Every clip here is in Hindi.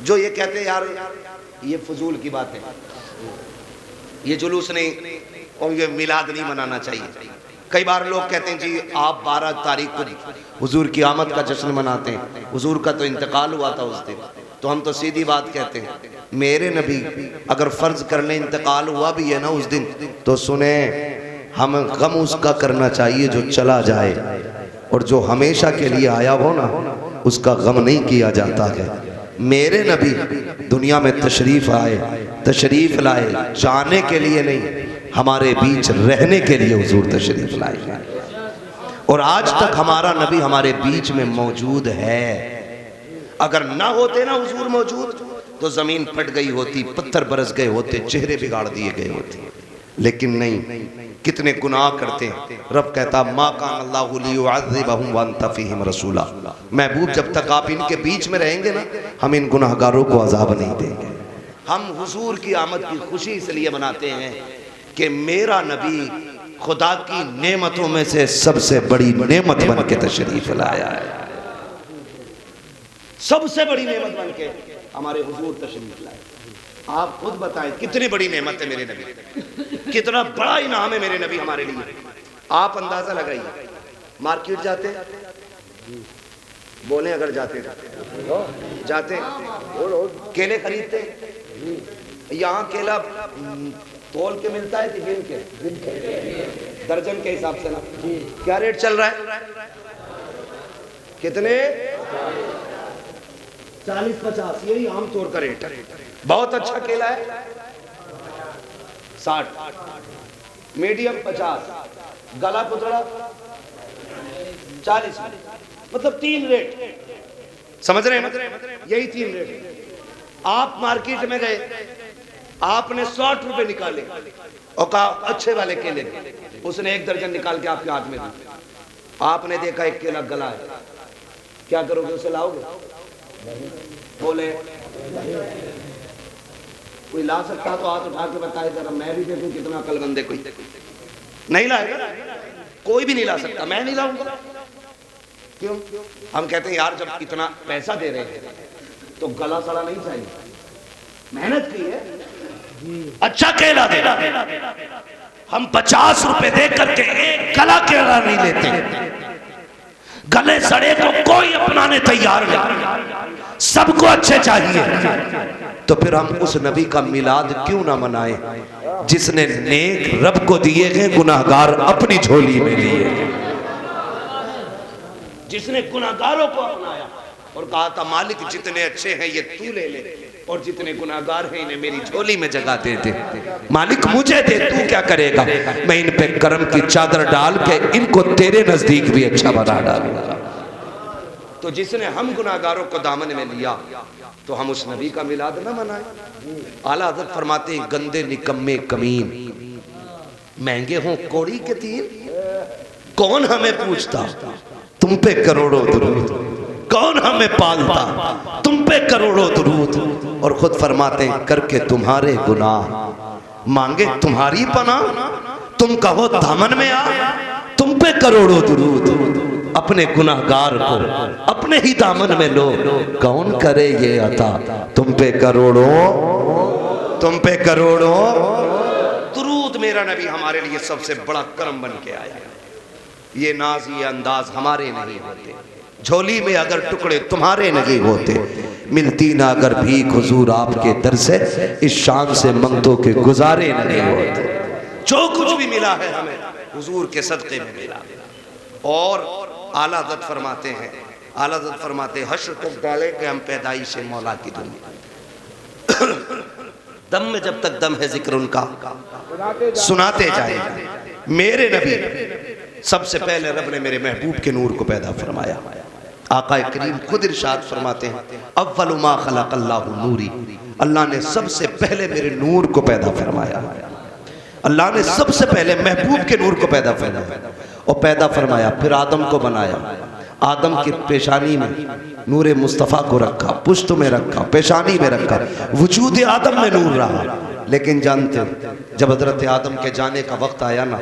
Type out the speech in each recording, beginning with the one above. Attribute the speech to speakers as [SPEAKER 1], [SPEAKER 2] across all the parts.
[SPEAKER 1] जो ये कहते हैं यार ये फजूल की बात है, ये जुलूस नहीं और ये मिलाद नहीं मनाना चाहिए। कई बार लोग कहते हैं जी आप 12 तारीख को हुजूर की आमद का जश्न मनाते हैं, हुजूर का तो इंतकाल हुआ था उस दिन। तो हम तो सीधी बात कहते हैं, मेरे नबी अगर फर्ज करने इंतकाल हुआ भी है ना उस दिन, तो सुने हम गम उसका करना चाहिए जो चला जाए, और जो हमेशा के लिए आया हो ना उसका गम नहीं किया जाता है। मेरे नबी दुनिया में तशरीफ आए, तशरीफ लाए जाने के लिए नहीं, हमारे बीच रहने के लिए हुजूर तशरीफ लाए। और आज तक हमारा नबी हमारे बीच में मौजूद है। अगर ना होते ना हुजूर मौजूद तो जमीन फट गई होती, पत्थर बरस गए होते, चेहरे बिगाड़ दिए गए होते, लेकिन नहीं। कितने गुनाह करते हैं। रब कहता मा कान अल्लाहु लियुअज़्ज़िबहुम व अंत फ़ीहिम रसूला। महबूब जब तक आप इनके बीच में रहेंगे ना, हम इन गुनाहगारों को अज़ाब नहीं देंगे। हम हुजूर की आमद की खुशी इसलिए मनाते हैं कि मेरा नबी खुदा की नेमतों में से सबसे बड़ी नेमत बन के तशरीफ लाया है। सबसे बड़ी नेमत बन के हमारे हुजूर तशरीफ लाए। आप खुद बताएं कितनी बड़ी नेमत है मेरे नबी, कितना बड़ा इनाम है मेरे नबी हमारे लिए। आप अंदाजा लगाइए, मार्केट जाते बोले अगर जाते केले खरीदते, यहाँ केला तोल के मिलता है कि गिन के? दर्जन के हिसाब से ना। क्या रेट चल रहा है? कितने? 40-50, यही आमतौर का रेट है। बहुत अच्छा केला है 60, मीडियम 50, गला कुतरा 40, मतलब 3 रेट। समझ रहे हैं? यही 3 रेट। आप मार्केट में गए, आपने 60 रुपए निकाले और कहा अच्छे वाले केले, उसने 1 दर्जन निकाल के आपके हाथ में दी। आपने देखा एक केला गला है, क्या करोगे? उसे लाओगे? बोले कोई ला सकता तो हाथ उठा के बताए जरा, मैं भी देखूं कितना अक्लमंद है। कोई नहीं लाएगा, कोई भी नहीं ला सकता। मैं नहीं लाऊंगा। क्यों? हम कहते हैं यार जब इतना पैसा दे रहे हैं तो गला सड़ा नहीं चाहिए, मेहनत की है, अच्छा केला दे। हम 50 रुपए दे करके एक गला केला नहीं लेते। गले सड़े को कोई अपनाने तैयार नहीं, सबको अच्छे चाहिए। तो फिर हम उस नबी का मिलाद क्यों ना मनाएं जिसने नेक रब को दिए गए, गुनाहगार अपनी झोली में लिए, जिसने गुनाहगारों को अपनाया और कहा था मालिक जितने अच्छे हैं ये तू ले ले, और जितने गुनाहगार हैं इन्हें मेरी झोली में जगह दे दे। मालिक मुझे दे, तू क्या करेगा? मैं इन पे करम की चादर डाल के इनको तेरे नजदीक भी अच्छा बना डालूंगा। तो जिसने हम गुनाहगारों को दामन में लिया तो हम उस नबी का मिलाद ना मनाएं। आला हज़रत फरमाते हैं गंदे निकम्मे कमीन, महंगे हों कौड़ी के तीर, कौन हमें पूछता तुम पे करोड़ों दुरूद, कौन हमें पालता तुम पे करोड़ों दुरूद। और खुद फरमाते हैं करके तुम्हारे गुनाह मांगे तुम्हारी पनाह, तुम कहो दामन में आ तुम पे करोड़ों दुरूद। अपने गुनाहगार को अपने ही दामन में लो, कौन करे ये अता तुम पे करोड़ों, तुम पे करोड़ों दुरूद। मेरा नबी हमारे लिए सबसे बड़ा करम बन के आया। ये नाज ये अंदाज हमारे नहीं होते, झोली में अगर टुकड़े तुम्हारे नहीं होते, मिलती ना अगर भीख हुजूर आपके दर से, इस शान से मंगतों के गुजारे नहीं होते। जो कुछ भी मिला है हमें हुजूर के सदक़े में मिला। और आला हज़रत फरमाते हैं, आला हज़रत फरमाते हैं हश्र तक डालेंगे हम पैदाइश मौला की दुनिया, दम में जब तक दम है जिक्र उनका सुनाते जाएंगे। मेरे नबी सबसे पहले रब ने मेरे महबूब के नूर को पैदा फरमाया। आका करीम खुद इरशाद फरमाते हैं अव्वलु मा खलक़ल्लाहु नूरी, अल्लाह ने सबसे पहले मेरे नूर को पैदा फरमाया। अल्लाह ने सबसे पहले महबूब के नूर को पैदा फरमाया और पैदा फरमाया, फिर आदम को बनाया। आदम की पेशानी में नूर मुस्तफ़ा को रखा, पुश्त में रखा, पेशानी में रखा, वजूद आदम में नूर रहा। लेकिन जानते हो जब हजरत आदम के जाने का वक्त आया ना,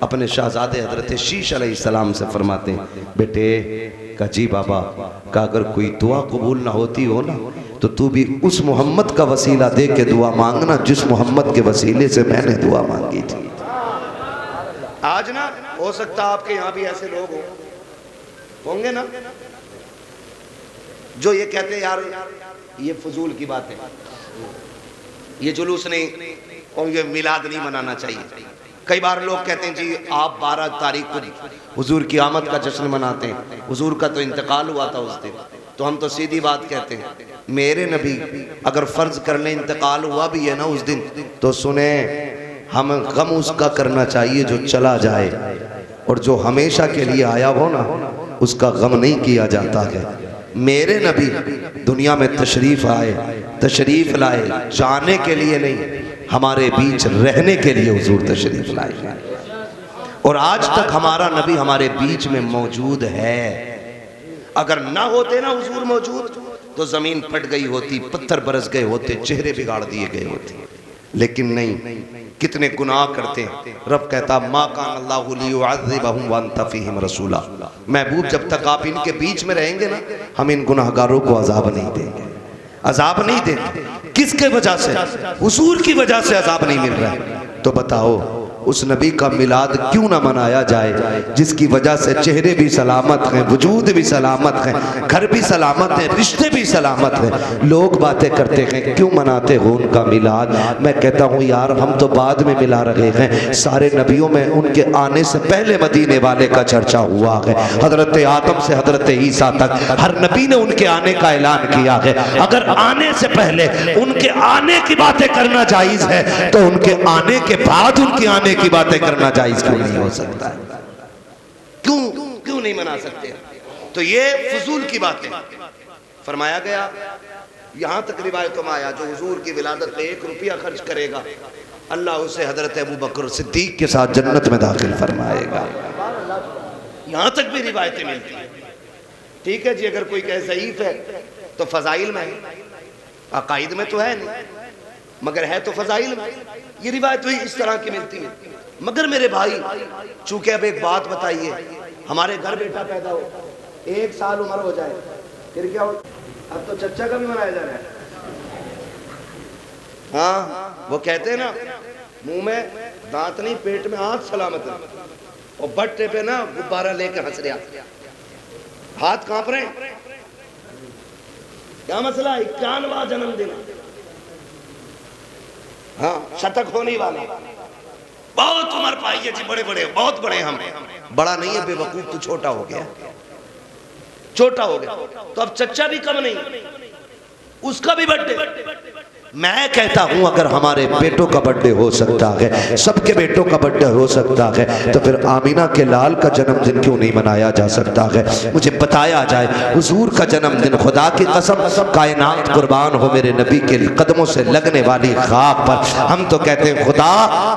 [SPEAKER 1] अपने शहजादे हजरत शीश अलैहिस्सलाम से फरमाते हैं बेटे का जी बाबा का अगर कोई दुआ कबूल ना होती हो ना तो तू भी उस मोहम्मद का वसीला दे के दुआ मांगना जिस मोहम्मद के वसीले से मैंने दुआ मांगी थी। आज ना हो सकता आपके यहाँ भी ऐसे लोग होंगे ना जो ये कहते हैं यार ये फजूल की बात है, ये जुलूस नहीं और ये मिलाद नहीं मनाना चाहिए। कई बार लोग कहते हैं जी आप 12 तारीख को हुजूर की आमद का जश्न मनाते हैं, हुजूर का तो इंतकाल हुआ था उस दिन। तो हम तो सीधी बात कहते हैं, मेरे नबी अगर फर्ज करने इंतकाल हुआ भी है ना उस दिन, तो सुने हम गम उसका करना चाहिए जो चला जाए, और जो हमेशा के लिए आया हो ना उसका गम नहीं किया जाता है। मेरे नबी दुनिया में तशरीफ आए, तशरीफ लाए जाने के लिए नहीं, हमारे बीच रहने के लिए हुजूर तशरीफ लाए, और आज तक हमारा नबी हमारे बीच में मौजूद है। अगर ना होते ना हुजूर मौजूद तो जमीन फट गई होती, पत्थर बरस गए होते, चेहरे बिगाड़ दिए गए होते, लेकिन नहीं। कितने गुनाह करते हैं। रब कहता मा कान अल्लाहु लियुअज़्ज़िबहुम व अंत फीहिम रसूला, महबूब जब तक आप इनके बीच में रहेंगे ना हम इन गुनाहगारों को अजाब नहीं देंगे, अजाब नहीं देंगे। किसके वजह से? हुजूर की वजह से अजाब नहीं मिल रहा है। तो बताओ उस नबी का मिलाद क्यों ना मनाया जाए जिसकी वजह से चेहरे भी सलामत हैं, वजूद भी सलामत हैं, घर भी सलामत हैं, रिश्ते भी सलामत हैं। लोग बातें करते हैं क्यों मनाते हो उनका मिलाद। मैं कहता हूँ यार हम तो बाद में मिला रहे हैं, सारे नबियों में उनके आने से पहले मदीने वाले का चर्चा हुआ है। हजरत आदम से हजरत ईसा तक हर नबी ने उनके आने का ऐलान किया है। अगर आने से पहले उनके आने की बातें करना जायज है तो उनके आने के बाद उनके आने की बातें करना जायज क्यों नहीं हो सकता है? क्यों नहीं मना सकते? तो ये फजूल की बातें फरमाया गया। यहां तक रिवायतों में आया जो हुजूर की विलादत पे 1 रुपया खर्च करेगा अल्लाह उसे हजरत अबू बकर सिद्दीक के साथ जन्नत में दाखिल फरमाएगा। यहां तक भी रिवायतें मिलती हैं। ठीक है जी, अगर कोई कहे ज़ईफ है तो फजाइल में है, अकाइद में तो है नहीं, मगर है तो फजाइल में। ये रिवायत हुई इस तरह की मिलती है। मगर मेरे भाई चूंकि अब एक बात बताइए, हमारे घर बेटा पैदा हो 1 साल उम्र हो जाए फिर क्या हो? अब तो चच्चा का भी मनाया जा रहा है। हाँ वो कहते हैं ना मुंह में दांत नहीं पेट में हाथ सलामत है, और बट्टे पे ना गुब्बारा लेकर हंस रहा, हाथ कांप रहे हैं। क्या मसला? 51वां जन्मदिन, हाँ शतक होने वाला, बहुत उम्र पाई है जी, बड़े बड़े बहुत बड़े हम। बड़ा नहीं है बेवकूफ, तू छोटा हो गया, छोटा हो गया तो अब चच्चा भी कम नहीं, उसका भी बर्थडे। मैं कहता हूं अगर हमारे बेटों का बर्थडे हो सकता है, सबके बेटों का बर्थडे हो सकता है, तो फिर आमीना के लाल का जन्मदिन क्यों नहीं मनाया जा सकता है? मुझे बताया जाए हुजूर का जन्मदिन, खुदा की कसम कायनात कुर्बान हो मेरे नबी के कदमों से लगने वाली खाक पर। हम तो कहते हैं खुदा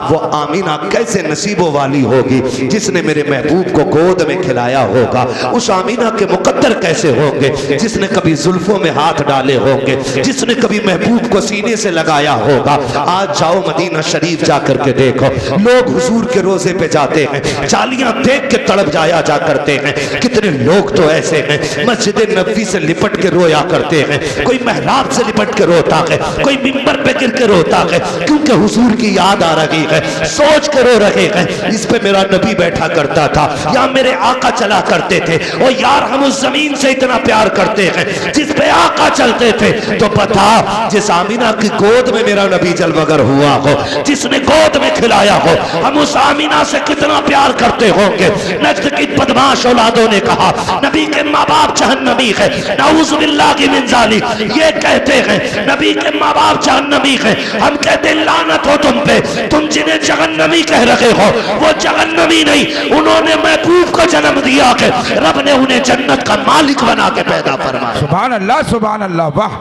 [SPEAKER 1] वो आमीना कैसे नसीबों वाली होगी जिसने मेरे महबूब को गोद में खिलाया होगा। उस आमीना के मुकद्दर कैसे होंगे जिसने कभी जुल्फों में हाथ डाले होंगे, जिसने कभी महबूब को सीने से लगाया होगा। आज जाओ मदीना शरीफ जाकर के देखो, लोग हुजूर के रोजे पे जाते हैं, चालियां देख के तड़प जाया जा करते हैं। कितने लोग तो ऐसे हैं मस्जिद नबवी से लिपट के रोया करते हैं, कोई महराब से लिपट के रोता है, कोई मिंबर पे गिर के रोता है, क्योंकि हुजूर की याद आ रही है, सोच के रो रहे हैं इस पे मेरा नबी बैठा करता था या मेरे आका चला करते थे। और यार हम उस जमीन से इतना प्यार करते हैं जिस पे आका चलते थे। तो बता जिस आमीना की गोद में मेरा नबी जलवगर हुआ हो, जिसने गोद में खिलाया हो, हम उस आमीना से कितना प्यार करते होंगे। नज्द की बदमाश औलादों ने कहा नबी के माँ बाप जहन्नमी है, नाऊज़ु बिल्लाहि मिन ज़ालिक। ये कहते हैं नबी के माँ बाप जहन्नमी है, हम कहते हैं लानत हो तुम पे, तुम जिन्हें जहन्नमी कह रहे हो वो जहन्नमी नहीं, उन्होंने महबूब को जन्म दिया है, रब ने उन्हें जन्नत का मालिक बना के पैदा फरमाया।
[SPEAKER 2] सुभान अल्लाह, सुभान अल्लाह। वाह,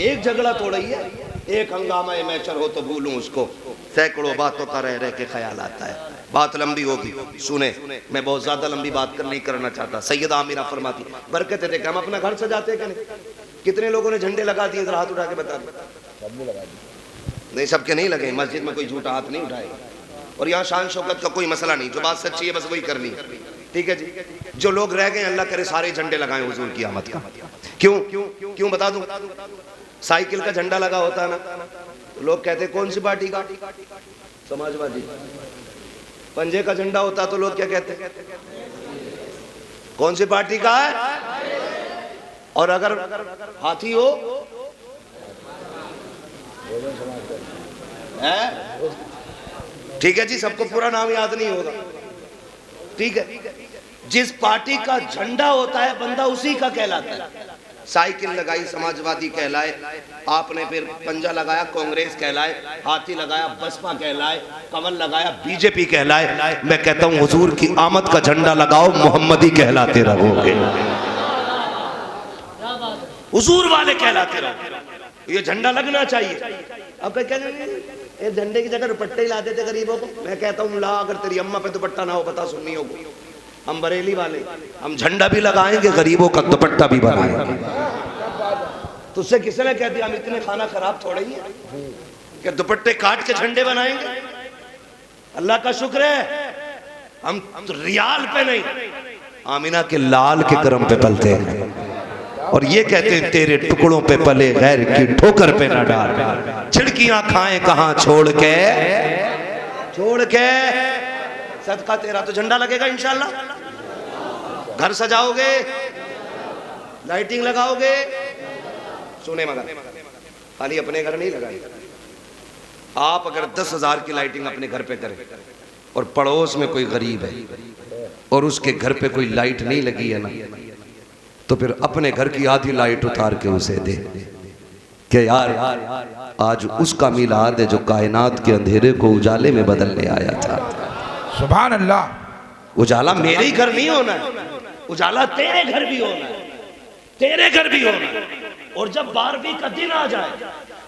[SPEAKER 1] एक झगड़ा तोड़िए, एक हंगामा मैचर हो तो भूलूं उसको, सैकड़ों बातों का रह रह के ख्याल आता है। बात लंबी होगी, सुने मैं बहुत ज्यादा लंबी बात नहीं करना चाहता। सैयदा आमिना फरमाती बरकत थे हम अपना घर सजाते हैं क्या नहीं? कितने लोगों ने झंडे लगा दिए, हाथ उठा के बता दो। नहीं सबके नहीं लगे, मस्जिद में कोई झूठा हाथ नहीं उठाएगा। और यहाँ शान शौकत का कोई मसला नहीं, जो बात सच्ची है बस वही करनी, ठीक है जी। जो लोग रह गए अल्लाह करे सारे झंडे लगाए हुजूर की आमद का। क्यों क्यों बता दूं? साइकिल का झंडा लगा होता है ना, तो लोग कहते कौन सी पार्टी का? समाजवादी। पंजे का झंडा होता तो लोग क्या कहते? कौन सी पार्टी का है? और अगर हाथी हो है? ठीक है जी, सबको पूरा नाम याद नहीं होगा, ठीक है। जिस पार्टी का झंडा होता है बंदा उसी का कहलाता है। साइकिल लगाई समाजवादी कहलाए, आपने फिर पंजा लगाया कांग्रेस कहलाए, हाथी लगाया बसपा कहलाए, कमल लगाया बीजेपी कहलाए। मैं कहता हूं हुजूर की आमद का झंडा लगाओ, मोहम्मदी कहलाते रहोगे, हुजूर वाले कहलाते रहो। ये झंडा लगना चाहिए। अब कहते झंडे की जगह दुपट्टे ही ला देते गरीबों को। मैं कहता हूँ ला, अगर तेरी अम्मा पे दुपट्टा ना हो बता सुन्नियों को। हम बरेली वाले, हम झंडा भी लगाएंगे, गरीबों का दुपट्टा भी बनाएंगे। तुझसे किसने कह दिया हम इतने खाना खराब थोड़े ही है कि दुपट्टे काट के झंडे बनाएंगे? अल्लाह का शुक्र है हम तो रियाल पे नहीं, आमिना के लाल के करम पे पलते हैं। और ये कहते हैं तेरे टुकड़ों पे पले गैर की ठोकर पे ना डाल, छिड़कियां खाएं कहां छोड़ के सदका तेरा तो झंडा लगेगा इंशाल्लाह। घर सजाओगे, लाइटिंग लगाओगे, सुने मगर खाली अपने घर नहीं लगाएंगे। आप अगर 10,000 की लाइटिंग अपने घर पे करें और पड़ोस में कोई गरीब है और उसके घर पे कोई लाइट नहीं लगी है ना, तो फिर अपने घर की आधी लाइट उतार के उसे दे कि यार आज उसका मिलाद है जो कायनात के अंधेरे को उजाले में बदलने आया था।
[SPEAKER 2] सुभान अल्लाह।
[SPEAKER 1] उजाला मेरे ही घर नहीं होना है, उजाला तेरे घर भी होना है, तेरे घर भी होना है। और जब 12वीं का दिन आ जाए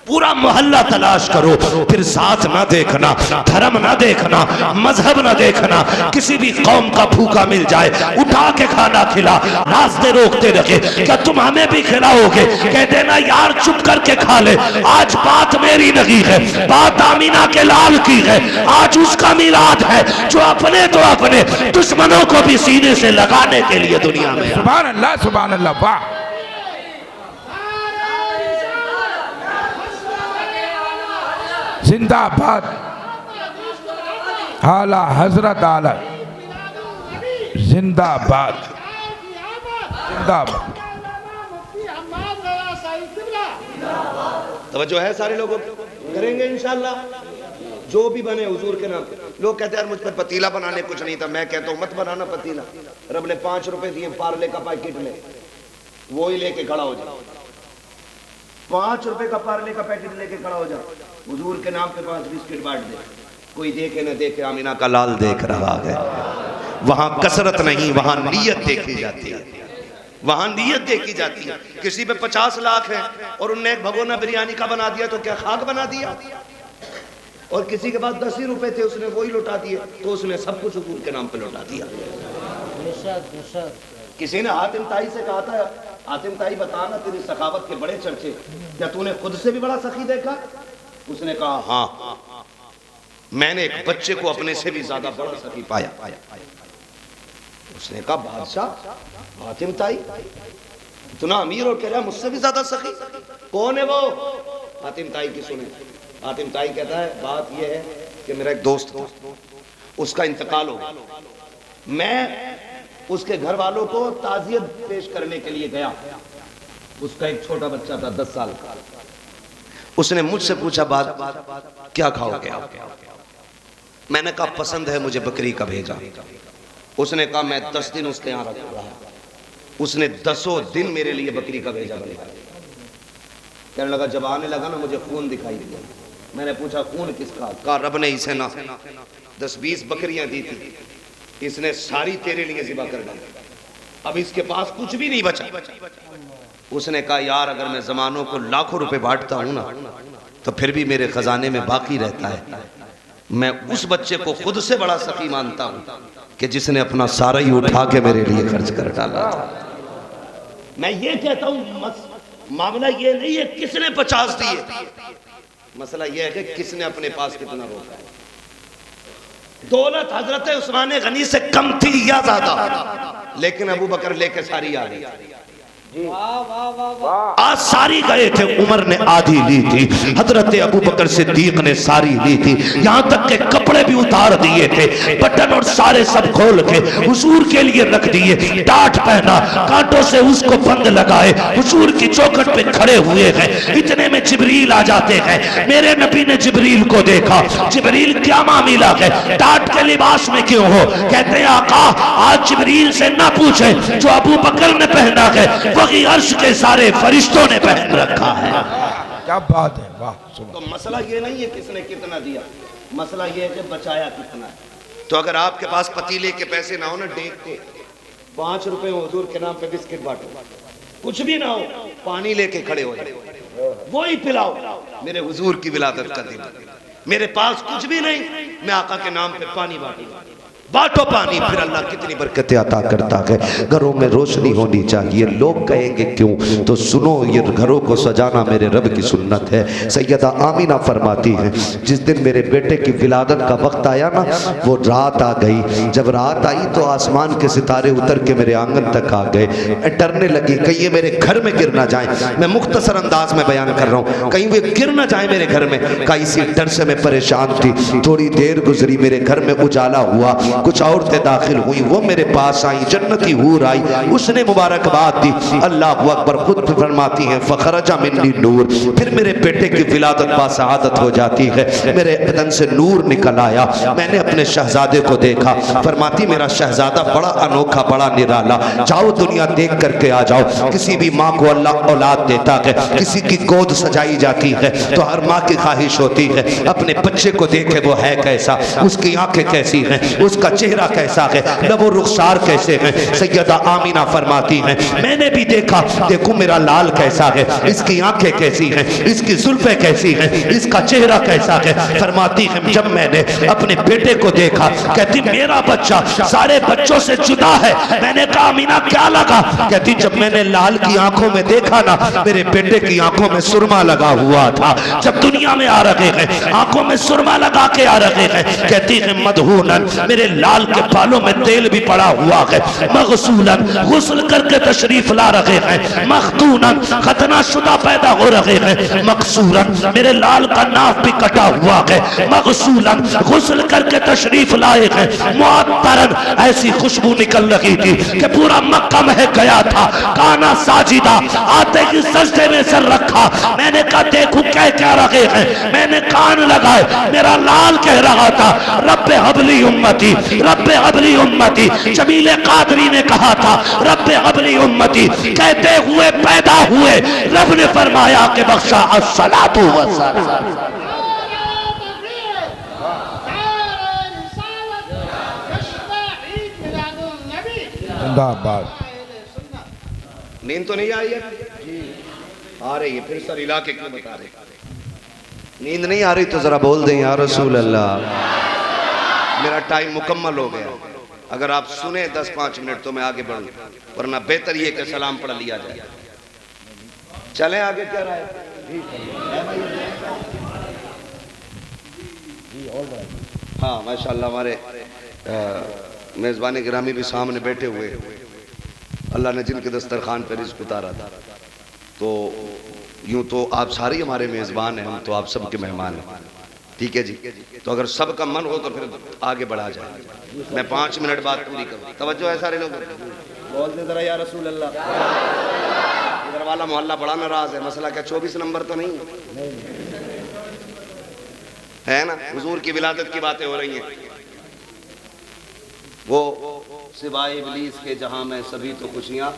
[SPEAKER 1] पूरा मोहल्ला तलाश करो, फिर साथ ना देखना, धर्म ना देखना, मजहब ना देखना, किसी भी कौम का भूखा मिल जाए उठा के खाना खिला, रास्ते रोकते रखे, क्या तुम हमें भी खिलाओगे? कह देना यार चुप करके खा ले, आज बात मेरी नहीं है, बात आमीना के लाल की है, आज उसका मिलाद है जो अपने तो अपने दुश्मनों को भी सीने से लगाने के लिए दुनिया में।
[SPEAKER 2] सुभान अल्लाह, सुभान अल्लाह, वाह। जिंदाबाद आला हजरत आला, जिंदाबाद जिंदाबाद।
[SPEAKER 1] तवज्जो है सारे लोगों करेंगे इंशाल्लाह जो भी बने हुजूर के नाम। लोग कहते हैं यार मुझ पर पतीला बनाने कुछ नहीं था। मैं कहता हूँ मत बनाना पतीला। रब ने 5 रुपए दिए पार्ले का पैकेट में, वो ही लेके खड़ा हो जाओ। 5 रुपए का पार्ले का पैकेट लेके खड़ा हो जाओ, हुजूर के नाम पे 5 बिस्किट बांट दे। कोई देखे न देखे, आमिना का लाल देख रहा है। वहां कसरत नहीं, वहां नीयत देखी जाती है, वहां नीयत देखी जाती है। किसी पे 50 लाख है और उनने एक भगोना बिरयानी का बना दिया तो क्या खाक बना दिया? और किसी के पास 10 ही रुपए थे, उसने वही लुटा दिए, तो उसने सब कुछ हुजूर के नाम पे लुटा दिया। किसी ने हातिम ताई से कहा था, हातिम ताई बताना तेरी सखावत के बड़े चर्चे, क्या तूने खुद से भी बड़ा सखी देखा? उसने कहा हाँ, मैंने एक बच्चे को अपने से भी ज्यादा बड़ा सखी पाया। उसने कहा बादशाह हातिम ताई इतना अमीर और कह रहा मुझसे भी ज्यादा सखी, कौन है वो? हातिम ताई की सुने। हातिम ताई कहता है बात यह है कि मेरा एक दोस्त था, उसका इंतकाल हो गया। मैं उसके घर वालों को ताजियत पेश करने के लिए गया। उसका एक छोटा बच्चा था 10 साल का। उसने मुझसे पूछा बात क्या खाओगे आप? मैंने कहा पसंद है मुझे बकरी का भेजा। उसने कहा मैं 10 दिन उसके यहाँ रहा। उसने 10 दिन मेरे लिए बकरी का भेजा बनेगा। कहने लगा जब आने लगा ना मुझे खून दिखाई दिया। मैंने पूछा खून किसका? कहा रब ने इसे ना 10-20 बकरियां दी थी, इसने सारी तेरे लिए ज़िबा कर डाली, अब इसके पास कुछ भी नहीं बचा। उसने कहा यार अगर मैं जमानों को लाखों रुपए बांटता हूं ना तो फिर भी मेरे खजाने में बाकी रहता है। मैं उस बच्चे को खुद से बड़ा सखी मानता हूं कि जिसने अपना सारा ही उठा के मेरे लिए खर्च कर डाला था। मैं ये कहता हूं मामला ये नहीं है किसने 50 दिए, मसला ये है कि किसने अपने पास कितना रोका है। दौलत हजरत उस्मान गनी से कम थी या ज्यादा, लेकिन अबू बकर लेके सारी आ गई। आज सारी गए थे, उमर ने आधी ली थी, हजरत अबू बकर सिद्दीक ने सारी ली थी, यहाँ तक के कपड़े भी उतार दिए थे, बटन और सारे सब खोल के हुजूर के लिए रख दिए, टाट पहना, कांटों से उसको बंद लगाए, हुजूर की चौखट पे खड़े हुए हैं। इतने में जिब्रील आ जाते हैं। मेरे नबी ने जिब्रील को देखा। जिब्रील क्या मामला है, टाट के लिबास में क्यों हो? कहते हैं आका आज जिब्रील से ना पूछे, जो अबू बकर ने पहना है वही अर्श के सारे फरिश्तों ने पहन रखा है।
[SPEAKER 2] क्या बात है, वाह।
[SPEAKER 1] तो मसला ये नहीं है किसने कितना दिया, मसला ये है कि बचाया कितना है। तो अगर आपके पास पतीले के पैसे ना हो ना, डेक के 5 रुपए हुजूर के नाम पे बिस्किट बांटो, कुछ भी ना हो, पानी लेके खड़े हो जाए, वो ही पिलाओ। मेरे हुजूर की विलादत का दिन, मेरे पास कुछ भी नहीं, मैं आका के नाम पे पानी बांटूंगा, बांटो पानी। फिर अल्लाह कितनी बरकतें अता करता है। घरों में रोशनी होनी चाहिए। लोग कहेंगे क्यों, तो सुनो, ये घरों को सजाना मेरे रब की सुन्नत है। सैयदा आमीना फरमाती हैं, जिस दिन मेरे बेटे की विलादत का वक्त आया ना, वो रात आ गई। जब रात आई तो आसमान के सितारे उतर के मेरे आंगन तक आ गए। डरने लगी कहीं ये मेरे घर में गिर ना जाए। मैं मुख्तसर अंदाज में बयान कर रहा हूँ, कहीं वे गिर ना जाए मेरे घर में। का इसी डर से मैं परेशान थी। थोड़ी देर गुजरी, मेरे घर में उजाला हुआ, कुछ औरतें दाखिल हुई, वो मेरे पास आई, जन्नती हूर आई, उसने मुबारकबाद दी। अल्लाह अकबर खुद फरमाती हैं, फखरजा मिन्नी नूर। फिर मेरे बेटे की विलादत बासआदत हो जाती है, मेरे बदन से नूर निकल आया। मैंने अपने शहजादे को देखा। फरमाती मेरा शहजादा बड़ा अनोखा, बड़ा निराला। जाओ दुनिया देख करके आ जाओ। किसी भी माँ को अल्लाह औलाद देता है, किसी की गोद सजाई जाती है तो हर माँ की ख्वाहिश होती है अपने बच्चे को देखे वो है कैसा, उसकी आंखें कैसी हैं, उसका चेहरा कैसा है, लबो रुखसार कैसे हैं। सैयदा आमीना फरमाती हैं, मैंने भी देखा, देखो मेरा लाल कैसा है, इसकी आंखें कैसी हैं, इसकी जुल्फें कैसी हैं, इसका चेहरा कैसा है। फरमाती हैं जब मैंने अपने बेटे को देखा, कहती मेरा बच्चा सारे बच्चों से जुदा है। मैंने कहा आमीना क्या लगा? कहती जब मैंने लाल की आंखों में देखा ना, मेरे बेटे की आंखों में सुरमा लगा हुआ था। जब दुनिया में आ रहे हैं आंखों में सुरमा लगा के आ रहे हैं। कहती है मदहूनन, मेरे लाल के बालों में तेल भी पड़ा हुआ है। मगसूलन, गुस्ल करके तशरीफ ला रहे हैं। मखतूनन, खतना शुदा पैदा हो रहे हैं। मकसूरन, मेरे लाल का नाफ भी कटा हुआ है। मगसूलन, गुस्ल करके तशरीफ लाए हैं। मुअत्तरन, ऐसी खुशबू निकल रही थी कि पूरा मक्का महक गया था। काना साजिदा, आते ही सजदे में सर रखा। मैंने कहा देखूं क्या कह रहे हैं। मैंने कान लगाए, मेरा लाल कह रहा था रब्बे हबली उम्मती, रब्बे हबली उम्मती। जमीले कादरी ने कहा था रब्बे हबली उम्मती। कहते हुए पैदा हुए, रब ने फरमाया कि बख्शा अस्सलातु वस्सलाम।
[SPEAKER 2] जिंदाबाद।
[SPEAKER 1] नींद तो नहीं आई है? आ रही है। फिर सर इलाके क्यों बता रहे? नींद नहीं आ रही तो जरा बोल दें या रसूल अल्लाह। मेरा टाइम मुकम्मल हो गया। अगर आप सुने 10-5 मिनट तो मैं आगे बढ़ूं, वरना बेहतर ये कि सलाम पढ़ लिया जाए। चलें आगे, क्या राय? हाँ माशाल्लाह, हमारे मेज़बान गिरामी भी सामने बैठे हुए। अल्लाह ने जिनके दस्तरखान पर रिज़्क़ उतारा था, तो यूं तो आप सारे हमारे मेज़बान हैं, हम तो आप सबके मेहमान हैं। ठीक है जी। तो अगर सबका मन हो तो फिर आगे बढ़ा जाए। मैं 5 मिनट बाद पूरी करूँ। तवज्जो है सारे लोग, बोल दे जरा या रसूल अल्लाह। इधर वाला मोहल्ला बड़ा नाराज है। मसला क्या 24 नंबर तो नहीं है ना? हुजूर की विलादत की बातें हो रही हैं। वो सिवाय इब्लीस के जहां में सभी तो खुशियां,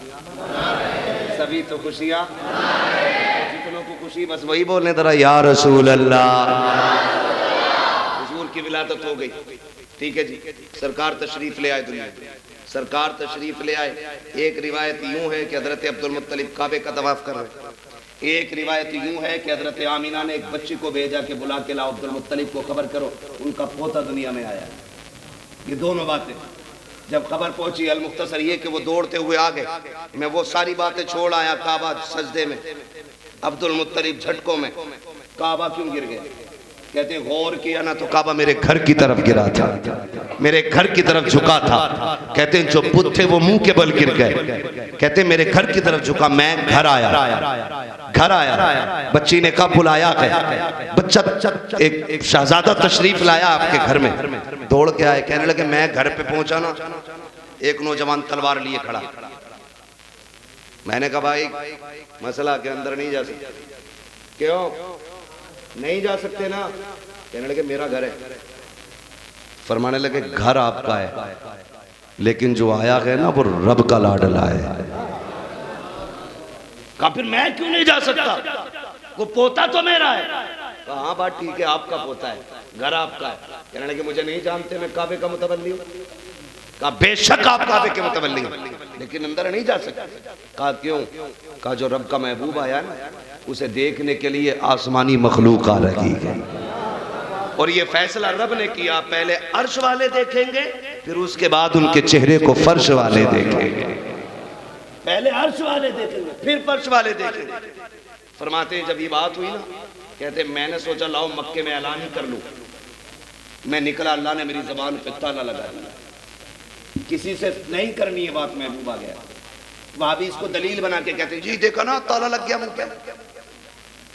[SPEAKER 1] सभी तो खुशियां, जितनों को खुशी बस वही बोलने जरा या रसूल अल्लाह। हुजूर की विलादत हो गई। ठीक है जी। सरकार तशरीफ ले आए दुनिया में। सरकार तशरीफ ले आए। एक रिवायत यूं है कि हजरत अब्दुल मुत्तलिब काबे का तवाफ कर रहे हैं। एक रिवायत यूं है कि हजरत आमीना ने एक बच्ची को भेजा कि बुला के लाओ, अब्दुल मुत्तलिब को खबर करो उनका पोता दुनिया में आया। ये दोनों बातें जब खबर पहुंची, अल मुख्तसर ये कि वो दौड़ते हुए आ गए। मैं वो सारी बातें छोड़ आया काबा सजदे में। अब्दुल मुत्तलिब झटकों में काबा क्यों गिर गए? कहते हैं गौर किया ना तो काबा मेरे घर की तरफ गिरा था, मेरे घर की तरफ झुका था। कहते हैं जो बुत थे वो मुंह के बल गिर गए। कहते हैं मेरे घर की तरफ झुका, मैं घर आया, बच्ची ने कहा बुलाया है, बच्चा एक शहजादा तशरीफ लाया आपके घर में, दौड़ के आए। कहने लगे मैं घर पे पहुंचा ना, एक नौजवान तलवार लिए खड़ा। मैंने कहा भाई मसला के अंदर नहीं जा सकते। क्यों नहीं जा सकते ना? कहने लगे मेरा घर है। फरमाने लगे घर आपका है, लेकिन जो आया है ना वो रब का लाडला है। कहा फिर मैं क्यों नहीं जा सकता? वो पोता तो मेरा है। कहा हाँ बात ठीक है, आपका पोता है, घर आपका है। कहने लगे मुझे नहीं जानते, मैं काबे का मुतवल्ली हूँ। कहा बेशक आप काबे के मुतवल्ली हैं, लेकिन अंदर नहीं जा सकते। कहा क्यों? कहा जो रब का महबूब आया ना, उसे देखने के लिए आसमानी मखलूक आ रही है, और ये फैसला रब ने किया, पहले अर्श वाले देखेंगे, फिर उसके बाद उनके चेहरे को फर्श वाले देखेंगे। पहले अर्श वाले देखेंगे, फिर फर्श वाले देखेंगे। फरमाते हैं जब ये बात हुई ना, कहते मैंने सोचा लाओ मक्के में ऐलान ही कर लूं। मैं निकला, अल्लाह ने मेरी जबान पे ताला लगा दिया, किसी से नहीं करनी है बात। महबूब आ गया, वहां भी इसको दलील बना के कहते जी देखा ना ताला लग गया मुंह पे,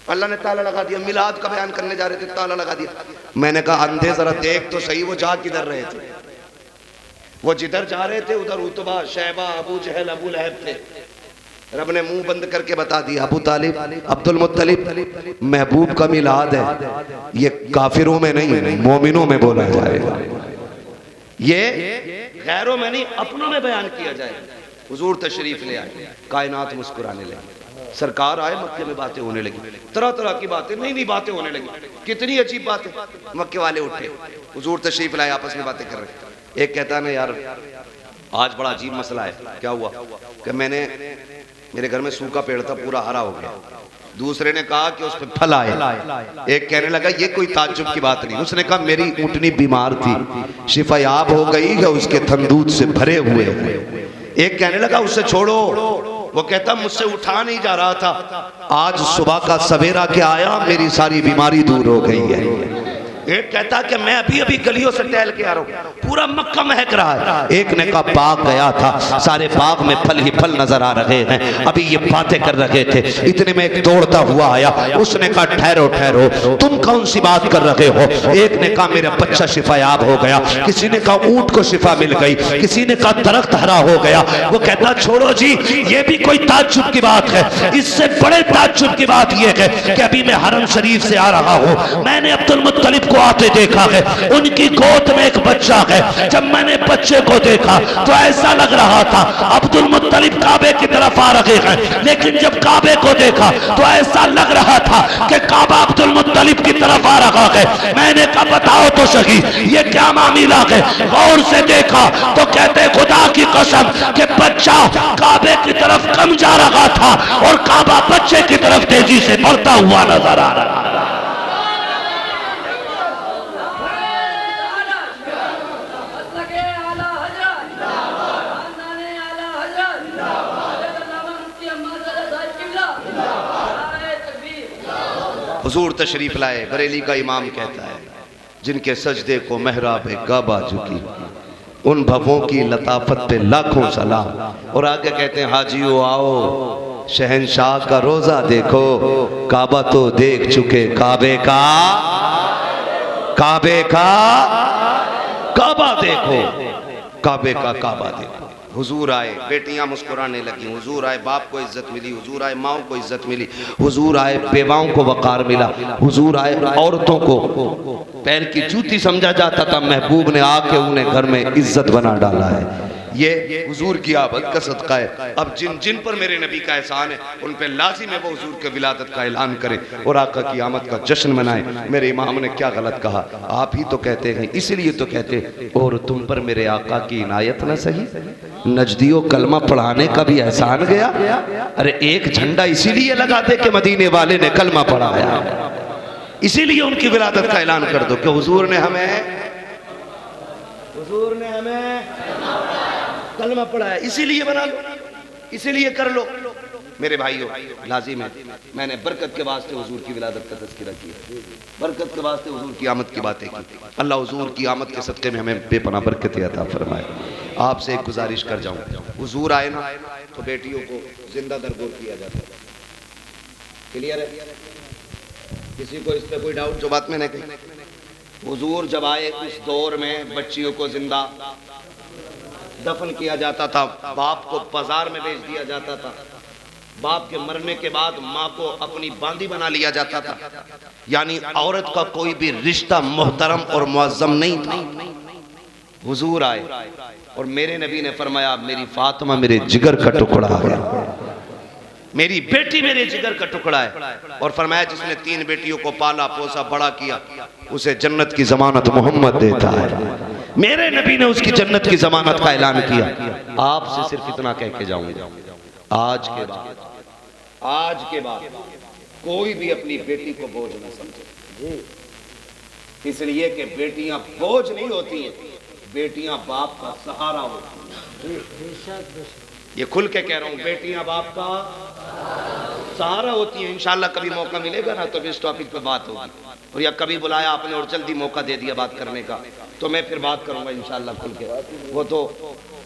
[SPEAKER 1] अल्लाह ने ताला लगा दिया। मिलाद का बयान करने जा रहे थे, ताला लगा दिया। मैंने कहा अंधे जरा देख तो सही, वो जा किधर रहे थे? वो जिधर जा रहे थे उधर उतबा, शैबा, अबू जहल, अबू लहब थे। रब ने मुंह बंद करके बता दिया अबू तालिब, अब्दुल मुत्तलिब, महबूब का मिलाद है, ये काफिरों में नहीं मोमिनों में बोला जाएगा, ये गैरों में नहीं अपनों में बयान किया जाएगा। हुजूर तशरीफ ले आए, कायनात मुस्कुराने लगी। सरकार आए, मक्के में बातें होने लगी, तरह तरह की बातें, नई नई बातें होने लगी, कितनी अजीब बातें। मक्के वाले उठे, हुजूर तशरीफ लाए, आपस में बातें कर रहे। एक कहता ना यार आज बड़ा अजीब मसला है। क्या हुआ? कि मेरे घर में सूखा पेड़ था, पूरा हरा हो गया। दूसरे ने कहा कि उस पर फल आए। एक कहने लगा ये कोई ताज्जुब की बात नहीं। उसने कहा मेरी ऊँटनी बीमार थी, शिफायाब हो गई है, उसके थंदूद से भरे हुए हैं। एक कहने लगा उससे छोड़ो, वो कहता मुझसे उठा नहीं जा रहा था, आज सुबह का सवेरा के आया, मेरी सारी बीमारी दूर हो गई है। एक कहता कि मैं अभी अभी गलियों से टहल के आ रहा हूँ, पूरा मक्का महक रहा है। एक ने कहा बाग गया था, सारे बाग में फल ही फल नजर आ रहे हैं, अभी ये बातें कर रहे थे, इतने में एक दौड़ता हुआ आया। उसने कहा ठहरो ठहरो, तुम कौन सी बात कर रहे हो? एक ने कहा मेरा बच्चा शिफायाब हो गया, किसी ने कहा ऊंट को शिफा मिल गई, किसी ने कहा दरख्त हरा हो गया। वो कहता छोड़ो जी, ये भी कोई ताज्जुब की बात है? इससे बड़े ताज्जुब की बात यह है कि अभी मैं हरम शरीफ से आ रहा हूँ, मैंने अब्दुल मुत्तलिब आते देखा है, उनकी गोद में एक बच्चा है। जब मैंने बच्चे को देखा तो ऐसा लग रहा था अब्दुल मुत्तलिब काबे की तरफ आ रहे हैं, लेकिन जब काबे को देखा तो ऐसा लग रहा था कि काबा अब्दुल मुत्तलिब की तरफ आ रहा है। मैंने कहा बताओ तो सही ये क्या मामला है? गौर से देखा तो कहते खुदा की कसम कि बच्चा काबे की तरफ कम जा रहा था और काबा बच्चे की तरफ तेजी से बढ़ता हुआ नजर आ रहा था। हुजूर तशरीफ लाए, बरेली का इमाम कहता है जिनके सजदे को महराब काबा झुकी, उन भवों की लताफत पे लाखों सलाम। और आगे कहते हैं हाजियो आओ, शहंशाह का रोजा देखो, काबा तो देख चुके, काबे का काबा देखो, काबे का काबा देखो। हुजूर आए, बेटियां मुस्कुराने लगी, हुजूर आए, बाप को इज्जत मिली, हुजूर आए, माओ को इज्जत मिली, हुजूर आए, बेवाओं को वकार मिला, हुजूर आए, औरतों को पैर की जूती समझा जाता था, महबूब ने आके उन्हें घर में इज्जत बना डाला है। ये हुजूर की आबद का सदका है। अब जिन जिन पर मेरे नबी का एहसान है उन पे लाजिम है वो हुजूर के विलादत का ऐलान करे और आका की आमद का जश्न मनाए। मेरे इमाम ने क्या गलत कहा? आप ही तो कहते हैं, इसीलिए तो कहते और तुम पर मेरे आका की इनायत न सही, नजदियों कलमा पढ़ाने का भी एहसान गया। अरे एक झंडा इसीलिए लगा दे कि मदीने वाले ने कलमा पढ़ाया, इसीलिए उनकी विलादत का ऐलान कर दो कि हुजूर ने हमें कलमा पढ़ाया, इसीलिए बना लो, इसीलिए कर लो। मेरे भाइयों लाजिम है, मैंने बरकत के वास्ते हुजूर की विलादत का तज़किरा किया, बरकत के वास्ते हुजूर की आमद की बातें की। अल्लाह हुजूर की आमद के सदक़े में हमें बेपनाह बरकत अता फरमाए। आपसे एक गुजारिश कर जाऊँ, हुजूर आए ना तो बेटियों को जिंदा दरगोर किया जाता है। क्लियर है? किसी को इस पर कोई डाउट जो बात मैंने कही? हुजूर जब आए उस दौर में बच्चियों को जिंदा दफन किया जाता था, बाप को बाजार में बेच दिया जाता था, बाप के मरने के बाद माँ को अपनी बांदी बना लिया जाता था, यानी औरत का कोई भी रिश्ता मोहतरम और मुअज़्ज़म नहीं था। हुजूर आए और मेरे नबी ने फरमाया मेरी फातिमा मेरे जिगर का टुकड़ा है, मेरी बेटी मेरे जिगर का टुकड़ा है। और फरमाया जिसने 3 बेटियों को पाला पोसा बड़ा किया उसे जन्नत की जमानत मोहम्मद देता है। मेरे नबी ने उसकी जन्नत की जमानत का ऐलान किया। आपसे सिर्फ इतना कह के जाऊंगा, आज के बाद कोई भी अपनी बेटी को बोझ न समझे, इसलिए कि बेटियां बोझ नहीं होती हैं, बेटियां बाप का सहारा होती हैं। ये खुल के कह रहा हूं, बेटियां बाप का सहारा होती हैं। इंशाल्लाह कभी मौका मिलेगा ना तो इस टॉपिक पे बात होगी, और या कभी बुलाया आपने और जल्दी मौका दे दिया बात करने का तो मैं फिर बात करूंगा इंशाल्लाह खुल के। वो तो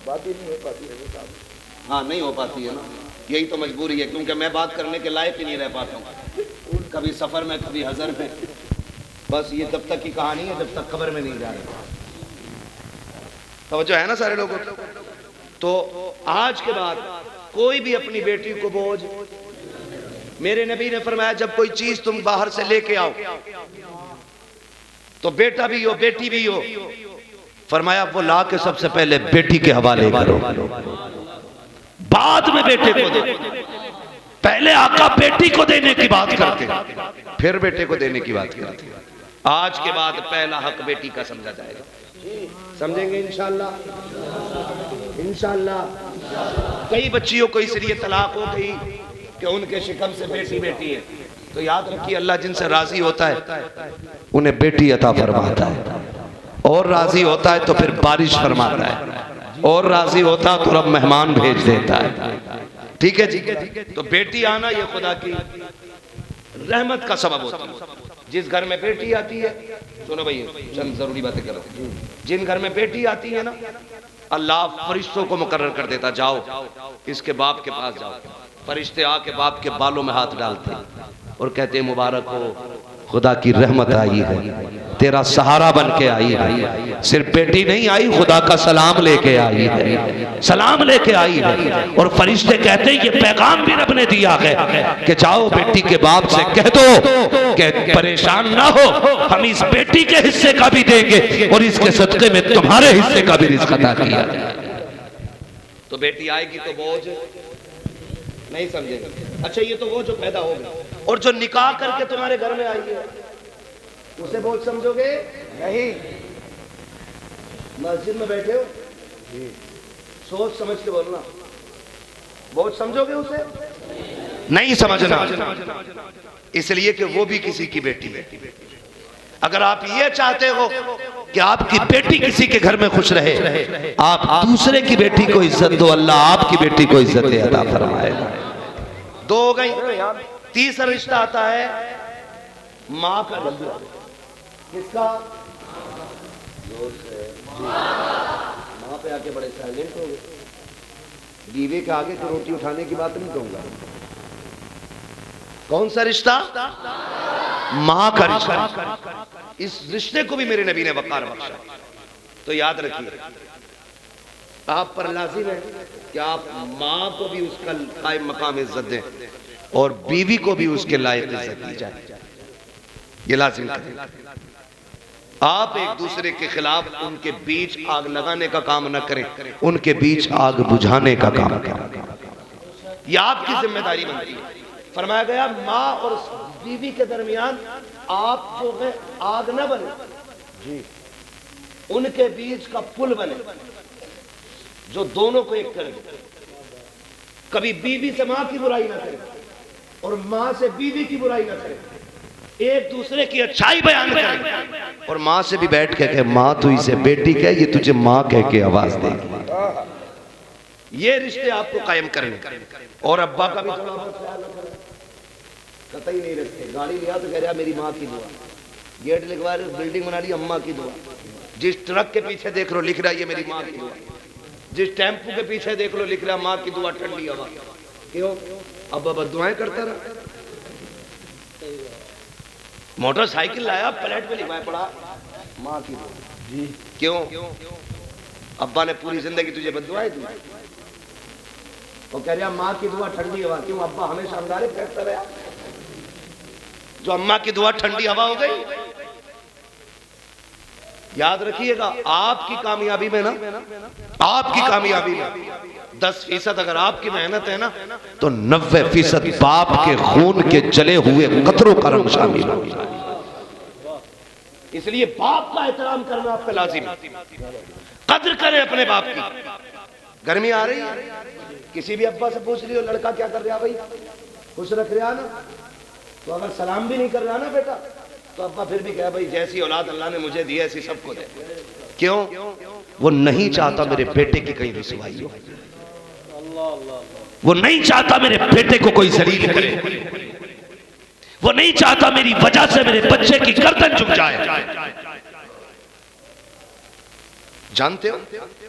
[SPEAKER 1] बात ही नहीं हो पाती है, हाँ नहीं हो पाती है ना, यही तो मजबूरी है, क्योंकि मैं बात करने के लायक ही नहीं रह पाता हूँ, कभी सफर में कभी हजर में। बस ये जब तक की कहानी है जब तक खबर में नहीं जा रहे, तो जो है ना सारे लोगों। तो आज के बाद कोई भी अपनी बेटी को बोझ, मेरे नबी ने फरमाया जब कोई चीज तुम बाहर से लेके आओ तो बेटा भी हो बेटी भी हो, फरमाया वो ला के सबसे पहले बेटी के हवाले करो, बाद में बेटे को दो। पहले आका बेटी को देने की बात करते, फिर बेटे को देने की बात करते। आज के बाद पहला हक बेटी का समझा जाएगा, समझेंगे इंशाल्लाह। कई बच्चियों को इसलिए तलाक हो गई कि उनके शिकम से बेटी बेटी है, तो याद रखिए अल्लाह जिनसे राजी होता है उन्हें बेटी अता फरमाता है, और राजी होता है तो फिर बारिश फरमाता है, और राजी होता तो रब मेहमान भेज देता है। ठीक है जी। तो बेटी आना ये खुदा की रहमत का सबब होता है। जिस घर में बेटी आती है, सुनो भाई चंद जरूरी बातें करो, जिन घर में बेटी आती है ना अल्लाह फरिश्तों को मुकर्रर कर देता, जाओ इसके बाप के पास जाओ। फरिश्ते आके बाप के बालों में हाथ डालते और कहते मुबारक हो खुदा की रहमत आई है, तेरा सहारा बन के आई है। सिर्फ बेटी नहीं आई, खुदा का सलाम लेके आई है, सलाम लेके आई है। और फरिश्ते कहते हैं ये पैगाम भी रब ने दिया है कि जाओ बेटी के बाप से कह दो कि परेशान ना हो, हम इस बेटी के हिस्से का भी देंगे और इसके सदके में तुम्हारे हिस्से का भी रिज़्क़ अता किया। तो बेटी आएगी तो बोझ नहीं समझेंगे। अच्छा ये तो वो जो पैदा होगा, और जो निकाह करके तुम्हारे घर में आई है उसे बोझ समझोगे नहीं। मस्जिद में बैठे हो, सोच समझ के बोलना, बोझ समझोगे उसे नहीं समझना, इसलिए कि वो भी किसी की बेटी है। अगर आप ये चाहते हो कि आपकी बेटी किसी के घर में खुश रहे, आप दूसरे की बेटी को इज्जत दो, अल्लाह आपकी बेटी को इज्जत अता फरमाएगा। 2 हो गई। तीसरा रिश्ता आता है माँ का। किसका? माँ पे आके बड़े साइलेंट हो गए। बीवी के आगे तो रोटी उठाने की बात नहीं कहूंगा। कौन सा रिश्ता? माँ का रिश्ता। इस रिश्ते को भी मेरे नबी ने वकार बख्शा। तो याद रखिए आप पर लाजिम है कि आप माँ को भी उसका कायम मकाम इज्जत दें और बीवी को भी उसके लायक इज्जत दी जाए, ये लाजिम है। आप एक दूसरे के खिलाफ उनके बीच आग लगाने का काम न करें, उनके बीच आग बुझाने का काम करें, यह आपकी जिम्मेदारी बनती है। फरमाया गया माँ और बीवी के दरमियान आप जो है आग न बने जी, उनके बीच का पुल बने जो दोनों को एक कर दे। कभी बीवी से माँ की बुराई ना करे और माँ से बीवी की बुराई ना करे, एक दूसरे की अच्छाई बयान करें। और माँ से भी बैठ के कहे माँ तू इसे बेटी कह, ये तुझे माँ कह के आवाज देगी। ये रिश्ते आपको कायम करने। और अब्बा का भी थोड़ा बहुत ख्याल रखना, कतई नहीं रखते। गाड़ी लिया तो कह रहा मेरी माँ की दुआ, गेट लिखवा रहे, बिल्डिंग बना ली, अम्मा की दुआ। जिस ट्रक के पीछे देख लो लिख रहा ये मेरी माँ की दुआ, जिस टेम्पू के पीछे देख लो लिख रहा माँ की दुआ, ठंडी हवा। क्यों? अब्बा बदुआएं करता रहा। मोटरसाइकिल लाया, प्लेट पे लिखवाया पड़ा माँ की दुआ जी। क्यों? अब्बा ने पूरी जिंदगी तुझे बदुआएं दी। वो कह रहा माँ की दुआ ठंडी हवा। क्यों? अब्बा हमेशा अंगारे फेंकता रहा। जो अम्मा की दुआ ठंडी हवा हो गई। याद रखिएगा, आपकी कामयाबी में ना, आपकी कामयाबी में 10% अगर आपकी मेहनत है ना, तो 90% बाप के खून के जले हुए कतरों का रंग शामिल होगा। इसलिए बाप का एहतराम करना आप पे लाजिम है। कद्र करें अपने बाप की। गर्मी आ रही है, किसी भी अब्बा से पूछ लियो लड़का क्या कर रहा भाई, खुश रख रहा ना, तो अगर सलाम भी नहीं कर रहा ना बेटा, तो अब्बा फिर भी कहे भाई जैसी औलाद अल्लाह ने मुझे दी ऐसी सबको दे। क्यों? वो नहीं चाहता मेरे बेटे की कहीं रुसवाई हो, वो नहीं चाहता मेरे बेटे को कोई जलील करे, वो नहीं चाहता मेरी वजह से मेरे बच्चे की गर्दन झुक जाए। जानते हो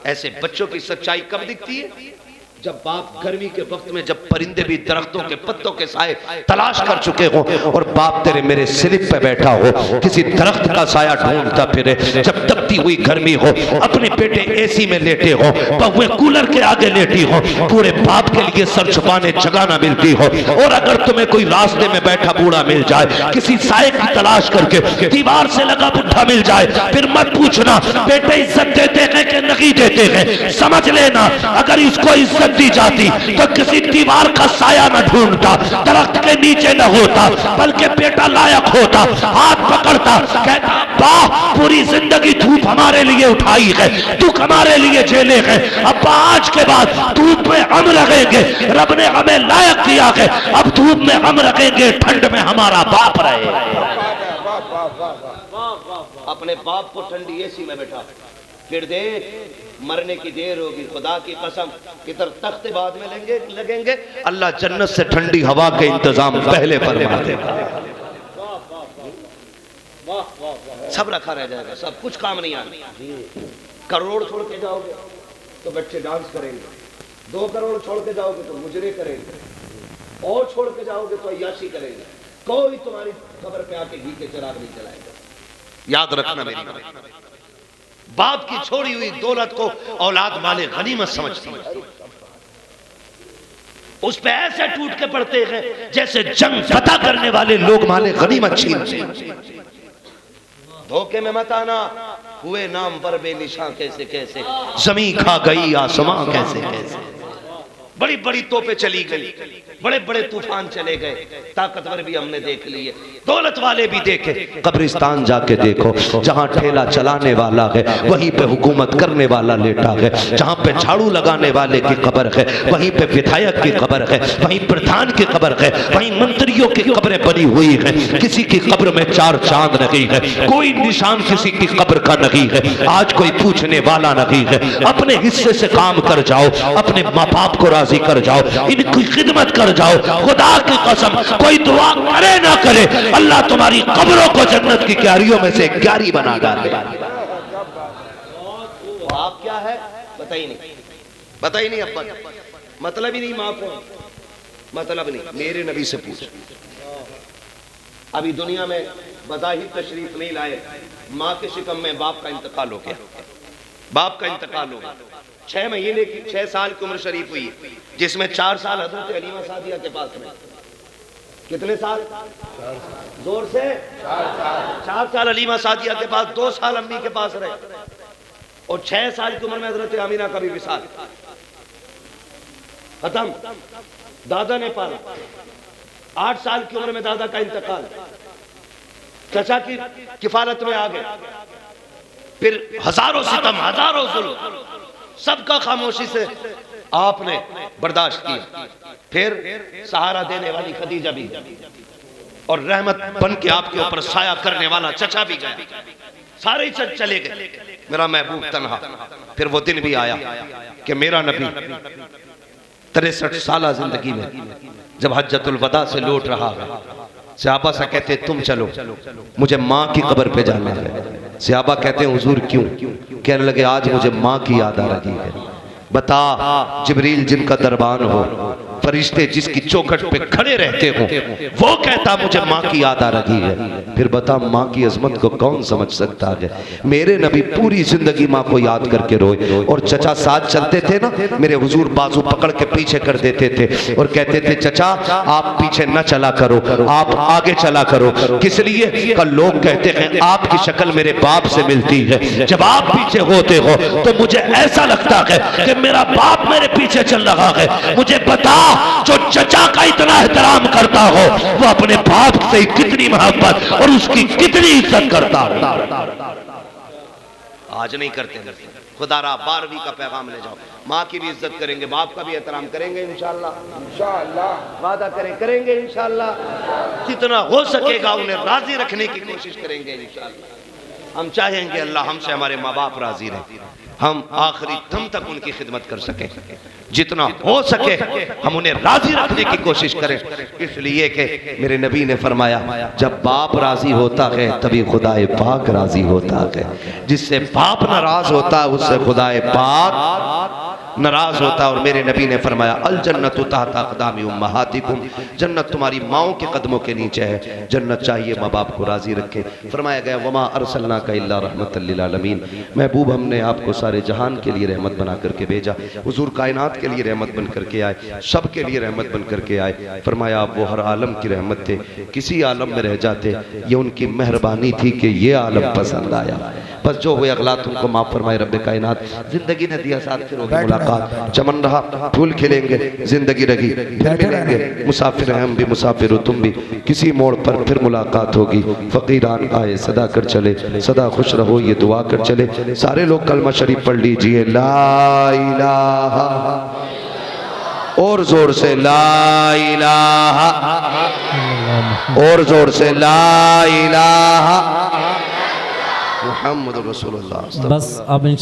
[SPEAKER 1] ऐसे बच्चों की सच्चाई कब दिखती है? जब बाप गर्मी के वक्त में, जब परिंदे भी दरख्तों के पत्तों के साए तलाश कर चुके हो और बाप तेरे मेरे स्लिप पे बैठा हो, किसी दरख्त का साया ढूंढता फिरे, जब तपती हुई गर्मी हो, अपने बेटे एसी में लेटे हो, बहुएं कूलर के आगे लेटी हो, पूरे बाप के लिए सर छुपाने जगह ना मिलती हो, और अगर तुम्हें कोई रास्ते में बैठा बूढ़ा मिल जाए, किसी साए की तलाश करके दीवार से लगा बुढ़ा मिल जाए, फिर मत पूछना बेटे इज्जत देते हैं कि नहीं देते हैं। समझ लेना अगर इसको इज्जत दी जाती तो किसी दीवार का साया न ढूंढता, दरख्त के नीचे न होता, बल्कि बेटा लायक होता, हाथ पकड़ता, कहता वाह पूरी जिंदगी धूप हमारे लिए उठाई है, दुख हमारे लिए झेले हैं, अब्बा आज के बाद धूप में हम लगेंगे, रब ने हमें लायक किया है, अब धूप में हम लगेंगे, ठंड में हमारा बाप रहे। अपने बाप को ठंडी एसी में बैठा, फिर देख मरने की देर होगी, खुदा की कसम किधर तख्ते बाद में लगेंगे, अल्लाह जन्नत से ठंडी हवा के इंतजाम पहले फरमा देगा। सब रखा रह जाएगा, सब कुछ काम नहीं आना। करोड़ छोड़ के जाओगे तो बच्चे डांस करेंगे, 2 करोड़ छोड़ के जाओगे तो मुजरे करेंगे, और छोड़ के जाओगे तो अय्याशी करेंगे, कोई तुम्हारी खबर पे आके घी के चिराग नहीं जलाएगा। याद रखना मेरी बात, बाप की छोड़ी हुई दौलत को औलाद वाले गनीमत समझती है, उस पे ऐसे टूट के पड़ते हैं जैसे जंग फतह करने वाले लोग माले गनीमत छीनते हैं। धोखे में मत आना, हुए नाम पर बेनिशां कैसे कैसे, जमीन खा गई आसमां कैसे कैसे, बड़ी बड़ी तोपें चली गई, बड़े बड़े तूफान चले गए, ताकतवर भी हमने देख लिए, दौलत वाले भी देखे। कब्रिस्तान जाके देखो, जहां ठेला चलाने वाला है वहीं पे हुकूमत करने वाला लेटा है, जहां पे झाड़ू लगाने वाले की कब्र है वहीं पे विधायक की कब्र है, वहीं प्रधान की कब्र है, वहीं मंत्रियों की कब्रें बनी हुई है, किसी की कब्र में 4 चांद नहीं है, कोई निशान किसी की कब्र का नहीं है, आज कोई पूछने वाला नहीं है। अपने हिस्से से काम कर जाओ, अपने माँ बाप को राजी कर जाओ, इनकी खिदमत कर जाओ, खुदा की कसम कोई दुआ करे ना करे, अल्लाह तुम्हारी कब्रों को जन्नत की क्यारियों में से क्यारी बना डालेगा। आप क्या है बता ही नहीं, बता ही नहीं अब्बा, मतलब ही नहीं, माँ को मतलब नहीं। मेरे नबी से पूछ, अभी दुनिया में बदाही तशरीफ नहीं लाए, माँ के शिकम में बाप का इंतकाल हो गया, बाप का इंतकाल हो गया, 6 महीने की 6 साल की उम्र शरीफ हुई, जिसमें 4 साल हजरत हलीमा सादिया के पास में। कितने साल? जोर से 4 साल हलीमा सादिया के पास, 2 साल अम्मी के पास रहे, और 6 साल की उम्र में हजरत आमीना का भी विसाल खत्म। दादा ने पाला, 8 साल की उम्र में दादा का इंतकाल, चचा की किफालत में आ गए, फिर हजारों सितम, हजारों जुल्म, सबका खामोशी से आपने बर्दाश्त किया, फिर सहारा देने वाली खदीजा भी, और रहमत बन के आपके ऊपर साया करने वाला चचा भी गया। सारे चले गए, मेरा महबूब तन्हा। फिर वो दिन भी आया कि मेरा नबी 63 साल जिंदगी में जब हज्जतुल वदा से लौट रहा है, सहाबा से कहते तुम चलो, मुझे माँ की कब्र पे जाना है। सहाबा कहते हैं हुजूर क्यों? कहने लगे आज मुझे माँ की याद आ रही है। बता, जिब्रील जिनका दरबान हो, फरिश्ते जिसकी चौखट पे खड़े रहते हो, वो कहता मुझे माँ की याद आ रही है। फिर बता माँ की अजमत को कौन समझ सकता है? मेरे नबी पूरी जिंदगी माँ को याद करके रोए। और चचा साथ चलते थे ना, मेरे हुजूर बाजू पकड़ के पीछे कर देते थे और कहते थे चचा आप पीछे न चला करो, आप आगे चला करो। किस लिए? कल लोग कहते हैं आपकी शक्ल मेरे बाप से मिलती है, जब आप पीछे होते हो तो मुझे ऐसा लगता है कि मेरा बाप मेरे पीछे चल रहा है। मुझे बता, जो चचा का इतना एहतराम करता हो वो अपने बाप से कितनी मोहब्बत और उसकी कितनी इज्जत करता हो। आज नहीं करते। खुदारा 12वीं का पैगाम ले जाओ, माँ की भी इज्जत करेंगे, बाप का भी एहतराम करेंगे इंशाअल्लाह। इंशाअल्लाह वादा करेंगे इंशाअल्लाह। जितना हो सकेगा उन्हें राजी रखने की कोशिश करेंगे इंशाअल्लाह। हम चाहेंगे अल्लाह हमसे हमारे माँ बाप राजी रहे, हम आखिरी दम तक उनकी खिदमत कर सके, जितना हो सके हम उन्हें राजी रखने की कोशिश करें। इसलिए कि मेरे नबी ने फरमाया जब बाप राजी होता है तभी खुदाए पाक राजी होता है। जिससे बाप नाराज होता है उससे खुदाए पाक नाराज होता। और मेरे नबी ने फरमाया अल जन्नतु तहत अक़दामी उम्महातिकुम, जन्नत तुम्हारी माओं के कदमों के नीचे है। जन्नत चाहिए माँ बाप को राजी रखे। फरमाया गया वमा अरसलनाका इल्ला रहमतल लिल आलमीन, महबूब हमने आपको सारे जहान के लिए रहमत बना करके भेजा। हुजूर कायनात के लिए रहमत बन करके आए, सब के लिए रहमत बन करके आए। फरमाया आप वो हर आलम की रहमत थे, किसी आलम में रह जाते ये उनकी मेहरबानी थी कि ये आलम पसंद आया। बस जो हुए अगला तुमको माफ फरमाए रब्बे कायनात। जिंदगी ने दिया साथ, फिर होगी मुलाकात, चमन रहा फूल खिलेंगे, जिंदगी रही फिर मिलेंगे। मुसाफिर हैं हम भी, मुसाफिर हो तुम भी, किसी मोड़ पर फिर मुलाकात होगी। फकीरान आए सदा कर चले, सदा खुश रहो ये दुआ कर चले। सारे लोग कलमा शरीफ पढ़ लीजिए, ला इलाहा, और जोर से ला इलाहा, और जोर से ला इलाहा मुहम्मद रसूलुल्लाह।
[SPEAKER 3] बस अब इंशाअल्लाह